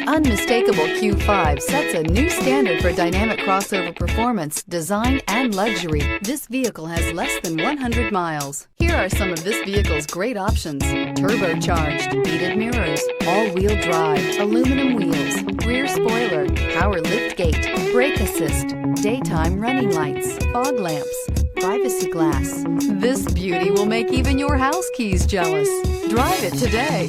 unmistakable Q5 sets a new standard for dynamic crossover performance, design, and luxury. This vehicle has less than 100 miles. Here are some of this vehicle's great options: turbocharged, heated mirrors, all-wheel drive, aluminum wheels, rear spoiler, power liftgate, brake assist, daytime running lights, fog lamps, privacy glass. This beauty will make even your house keys jealous. Drive it today.